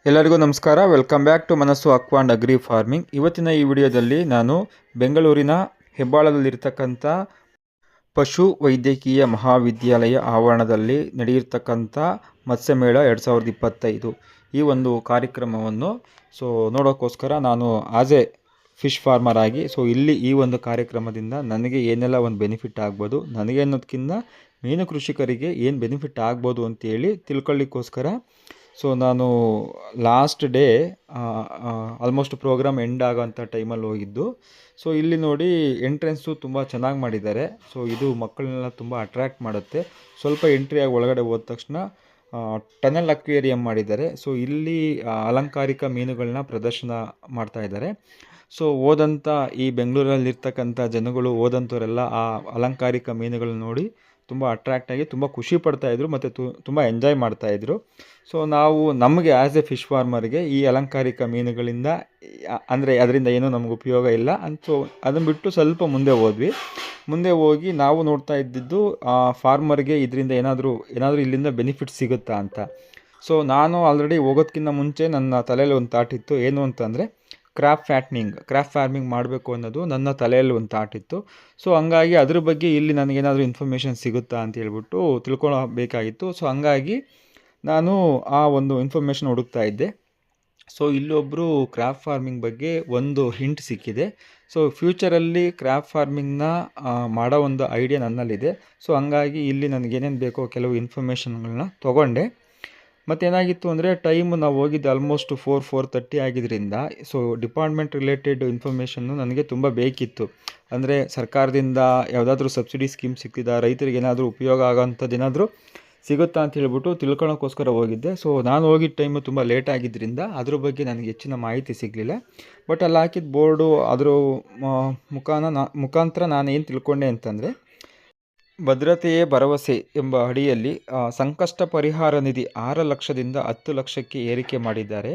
ಎಲ್ಲರಿಗೂ ನಮಸ್ಕಾರ. Welcome back to ಮನಸ್ಸು ಅಕ್ವಾ ಅಂಡ್ ಅಗ್ರಿ ಫಾರ್ಮಿಂಗ್. ಇವತ್ತಿನ ಈ ವಿಡಿಯೋದಲ್ಲಿ ನಾನು ಬೆಂಗಳೂರಿನ ಹೆಬ್ಬಾಳದಲ್ಲಿರ್ತಕ್ಕಂಥ ಪಶು ವೈದ್ಯಕೀಯ ಮಹಾವಿದ್ಯಾಲಯ ಆವರಣದಲ್ಲಿ ನಡೆಯಿರ್ತಕ್ಕಂಥ ಮತ್ಸ್ಯಮೇಳ 2025 ಈ ಒಂದು ಕಾರ್ಯಕ್ರಮವನ್ನು ನೋಡೋಕ್ಕೋಸ್ಕರ ನಾನು ಆಸ್ ಎ ಫಿಶ್ ಫಾರ್ಮರ್ ಆಗಿ ಇಲ್ಲಿ ಈ ಒಂದು ಕಾರ್ಯಕ್ರಮದಿಂದ ನನಗೆ ಏನೆಲ್ಲ ಒಂದು ಬೆನಿಫಿಟ್ ಆಗ್ಬೋದು, ನನಗೆ ಅನ್ನೋದಕ್ಕಿಂತ ಮೀನು ಕೃಷಿಕರಿಗೆ ಏನು ಬೆನಿಫಿಟ್ ಆಗ್ಬೋದು ಅಂತೇಳಿ ತಿಳ್ಕೊಳ್ಳಿಕ್ಕೋಸ್ಕರ ನಾನು last day almost programme end ಆಗೋಂಥ ಟೈಮಲ್ಲಿ ಹೋಗಿದ್ದು. ಇಲ್ಲಿ ನೋಡಿ ಎಂಟ್ರೆನ್ಸು ತುಂಬ ಚೆನ್ನಾಗಿ ಮಾಡಿದ್ದಾರೆ. ಇದು ಮಕ್ಕಳನ್ನೆಲ್ಲ ತುಂಬ ಅಟ್ರ್ಯಾಕ್ಟ್ ಮಾಡುತ್ತೆ. ಸ್ವಲ್ಪ ಎಂಟ್ರಿ ಆಗಿ ಒಳಗಡೆ ಹೋದ ತಕ್ಷಣ ಟನಲ್ ಅಕ್ವೇರಿಯಂ ಮಾಡಿದ್ದಾರೆ. ಇಲ್ಲಿ ಅಲಂಕಾರಿಕ ಮೀನುಗಳನ್ನ ಪ್ರದರ್ಶನ ಮಾಡ್ತಾ ಇದ್ದಾರೆ. ಹೋದಂಥ ಈ ಬೆಂಗಳೂರಲ್ಲಿರ್ತಕ್ಕಂಥ ಜನಗಳು ಹೋದಂಥವರೆಲ್ಲ ಆ ಅಲಂಕಾರಿಕ ಮೀನುಗಳನ್ನ ನೋಡಿ ತುಂಬ ಅಟ್ರ್ಯಾಕ್ಟ್ ಆಗಿ ತುಂಬ ಖುಷಿ ಪಡ್ತಾಯಿದ್ರು ಮತ್ತು ತುಂಬ ಎಂಜಾಯ್ ಮಾಡ್ತಾಯಿದ್ರು. ನಾವು ನಮಗೆ ಆ್ಯಸ್ ಎ ಫಿಶ್ ಫಾರ್ಮರ್ಗೆ ಈ ಅಲಂಕಾರಿಕ ಮೀನುಗಳಿಂದ ಅಂದರೆ ಅದರಿಂದ ಏನೂ ನಮಗೆ ಉಪಯೋಗ ಇಲ್ಲ ಅದನ್ನು ಬಿಟ್ಟು ಸ್ವಲ್ಪ ಮುಂದೆ ಹೋಗಿ ನಾವು ನೋಡ್ತಾ ಇದ್ದಿದ್ದು ಫಾರ್ಮರ್ಗೆ ಇದರಿಂದ ಏನಾದರೂ ಇಲ್ಲಿಂದ ಬೆನಿಫಿಟ್ ಸಿಗುತ್ತಾ ಅಂತ. ನಾನು ಆಲ್ರೆಡಿ ಹೋಗೋದಕ್ಕಿಂತ ಮುಂಚೆ ನನ್ನ ತಲೆಯಲ್ಲಿ ಒಂದು ಥಾಟ್ ಇತ್ತು, ಏನು ಅಂತಂದರೆ ಕ್ರಾಪ್ ಫಾರ್ಮಿಂಗ್ ಮಾಡಬೇಕು ಅನ್ನೋದು ನನ್ನ ತಲೆಯಲ್ಲಿ ಒಂದು ಥಾಟ್ ಇತ್ತು. ಹಂಗಾಗಿ ಅದ್ರ ಬಗ್ಗೆ ಇಲ್ಲಿ ನನಗೇನಾದರೂ ಇನ್ಫಾರ್ಮೇಷನ್ ಸಿಗುತ್ತಾ ಅಂತ ಹೇಳ್ಬಿಟ್ಟು ತಿಳ್ಕೊಳ್ಬೇಕಾಗಿತ್ತು. ಹಂಗಾಗಿ ನಾನು ಆ ಒಂದು ಇನ್ಫಾರ್ಮೇಷನ್ ಹುಡುಕ್ತಾ ಇದ್ದೆ. ಇಲ್ಲೊಬ್ಬರು ಕ್ರಾಪ್ ಫಾರ್ಮಿಂಗ್ ಬಗ್ಗೆ ಒಂದು ಹಿಂಟ್ ಸಿಕ್ಕಿದೆ. ಫ್ಯೂಚರಲ್ಲಿ ಕ್ರಾಪ್ ಫಾರ್ಮಿಂಗ್ನ ಮಾಡೋ ಒಂದು ಐಡಿಯಾ ನನ್ನಲ್ಲಿದೆ. ಹಂಗಾಗಿ ಇಲ್ಲಿ ನನಗೇನೇನು ಬೇಕೋ ಕೆಲವು ಇನ್ಫಾರ್ಮೇಷನ್ಗಳನ್ನ ತೊಗೊಂಡೆ. ಮತ್ತೇನಾಗಿತ್ತು ಅಂದರೆ ನಾವು ಹೋಗಿದ್ದು ಆಲ್ಮೋಸ್ಟ್ 4:30 ಆಗಿದ್ದರಿಂದ ಡಿಪಾರ್ಟ್ಮೆಂಟ್ ರಿಲೇಟೆಡ್ ಇನ್ಫಾರ್ಮೇಷನ್ನು ನನಗೆ ತುಂಬ ಬೇಕಿತ್ತು. ಅಂದರೆ ಸರ್ಕಾರದಿಂದ ಯಾವುದಾದ್ರೂ ಸಬ್ಸಿಡಿ ಸ್ಕೀಮ್ ಸಿಗ್ತಿದ್ದ, ರೈತರಿಗೆ ಏನಾದರೂ ಉಪಯೋಗ ಆಗೋಂಥದ್ದು ಏನಾದರೂ ಸಿಗುತ್ತಾ ಅಂತ ಹೇಳ್ಬಿಟ್ಟು ತಿಳ್ಕೊಳ್ಳೋಕ್ಕೋಸ್ಕರ ಹೋಗಿದ್ದೆ. ನಾನು ಹೋಗಿದ್ದ ಟೈಮು ತುಂಬ ಲೇಟ್ ಆಗಿದ್ದರಿಂದ ಅದ್ರ ಬಗ್ಗೆ ನನಗೆ ಹೆಚ್ಚಿನ ಮಾಹಿತಿ ಸಿಗಲಿಲ್ಲ. ಬಟ್ ಅಲ್ಲಿ ಹಾಕಿದ ಬೋರ್ಡು ಅದರ ಮುಖಾಂತರ ನಾನು ಏನು ತಿಳ್ಕೊಂಡೆ ಅಂತಂದರೆ, ಭದ್ರತೆಯೇ ಭರವಸೆ ಎಂಬ ಅಡಿಯಲ್ಲಿ ಸಂಕಷ್ಟ ಪರಿಹಾರ ನಿಧಿ 6 ಲಕ್ಷದಿಂದ 10 ಲಕ್ಷಕ್ಕೆ ಏರಿಕೆ ಮಾಡಿದ್ದಾರೆ.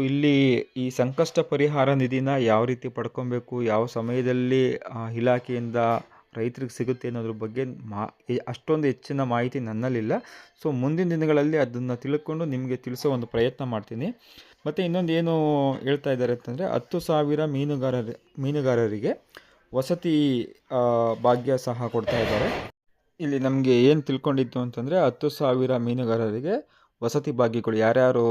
ಇಲ್ಲಿ ಈ ಸಂಕಷ್ಟ ಪರಿಹಾರ ನಿಧಿನ ಯಾವ ರೀತಿ ಪಡ್ಕೊಬೇಕು, ಯಾವ ಸಮಯದಲ್ಲಿ ಇಲಾಖೆಯಿಂದ ರೈತರಿಗೆ ಸಿಗುತ್ತೆ ಅನ್ನೋದ್ರ ಬಗ್ಗೆ ಅಷ್ಟೊಂದು ಹೆಚ್ಚಿನ ಮಾಹಿತಿ ನನ್ನಲ್ಲಿಲ್ಲ. ಮುಂದಿನ ದಿನಗಳಲ್ಲಿ ಅದನ್ನು ತಿಳ್ಕೊಂಡು ನಿಮಗೆ ತಿಳಿಸೋ ಒಂದು ಪ್ರಯತ್ನ ಮಾಡ್ತೀನಿ. ಮತ್ತು ಇನ್ನೊಂದು ಏನು ಹೇಳ್ತಾ ಇದ್ದಾರೆ ಅಂತಂದರೆ 10,000 ಮೀನುಗಾರರಿಗೆ ವಸತಿ ಭಾಗ್ಯ ಸಹ ಕೊಡ್ತಾ ಇದ್ದಾರೆ. ಇಲ್ಲಿ ನಮಗೆ ಏನು ತಿಳ್ಕೊಂಡಿತ್ತು ಅಂತಂದರೆ 10,000 ಮೀನುಗಾರರಿಗೆ ವಸತಿ ಭಾಗ್ಯಗಳು, ಯಾರ್ಯಾರು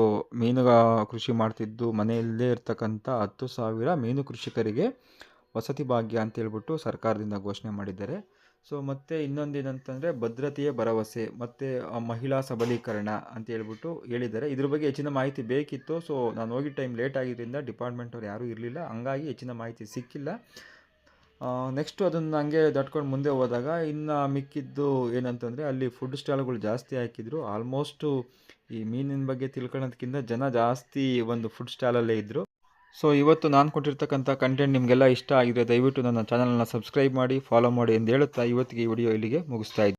ಕೃಷಿ ಮಾಡ್ತಿದ್ದು ಮನೆಯಲ್ಲೇ ಇರ್ತಕ್ಕಂಥ 10,000 ಮೀನು ಕೃಷಿಕರಿಗೆ ವಸತಿ ಭಾಗ್ಯ ಅಂತೇಳ್ಬಿಟ್ಟು ಸರ್ಕಾರದಿಂದ ಘೋಷಣೆ ಮಾಡಿದ್ದಾರೆ. ಮತ್ತು ಇನ್ನೊಂದೇನಂತಂದರೆ ಭದ್ರತೆಯ ಭರವಸೆ ಮತ್ತು ಮಹಿಳಾ ಸಬಲೀಕರಣ ಅಂತ ಹೇಳ್ಬಿಟ್ಟು ಹೇಳಿದ್ದಾರೆ. ಇದ್ರ ಬಗ್ಗೆ ಹೆಚ್ಚಿನ ಮಾಹಿತಿ ಬೇಕಿತ್ತು. ನಾನು ಹೋಗಿದ್ದ ಟೈಮ್ ಲೇಟ್ ಆಗಿದ್ದರಿಂದ ಡಿಪಾರ್ಟ್ಮೆಂಟವ್ರು ಯಾರೂ ಇರಲಿಲ್ಲ, ಹಂಗಾಗಿ ಹೆಚ್ಚಿನ ಮಾಹಿತಿ ಸಿಕ್ಕಿಲ್ಲ. ನೆಕ್ಸ್ಟು ಅದನ್ನು ಹಂಗೆ ದಾಟ್ಕೊಂಡು ಮುಂದೆ ಹೋದಾಗ ಇನ್ನು ಮಿಕ್ಕಿದ್ದು ಏನಂತಂದರೆ ಅಲ್ಲಿ ಫುಡ್ ಸ್ಟಾಲ್ಗಳು ಜಾಸ್ತಿ ಹಾಕಿದ್ರು. ಆಲ್ಮೋಸ್ಟು ಈ ಮೀನಿನ ಬಗ್ಗೆ ತಿಳ್ಕೊಳ್ಳೋದಕ್ಕಿಂತ ಜನ ಜಾಸ್ತಿ ಒಂದು ಫುಡ್ ಸ್ಟಾಲಲ್ಲೇ ಇದ್ದರು. ಇವತ್ತು ನಾನು ಕೊಟ್ಟಿರ್ತಕ್ಕಂಥ ಕಂಟೆಂಟ್ ನಿಮಗೆಲ್ಲ ಇಷ್ಟ ಆಗಿದೆ, ದಯವಿಟ್ಟು ನನ್ನ ಚಾನಲನ್ನು ಸಬ್ಸ್ಕ್ರೈಬ್ ಮಾಡಿ, ಫಾಲೋ ಮಾಡಿ ಎಂದು ಹೇಳುತ್ತಾ ಇವತ್ತಿಗೆ ಈ ವಿಡಿಯೋ ಇಲ್ಲಿಗೆ ಮುಗಿಸ್ತಾ ಇದ್ದೀನಿ.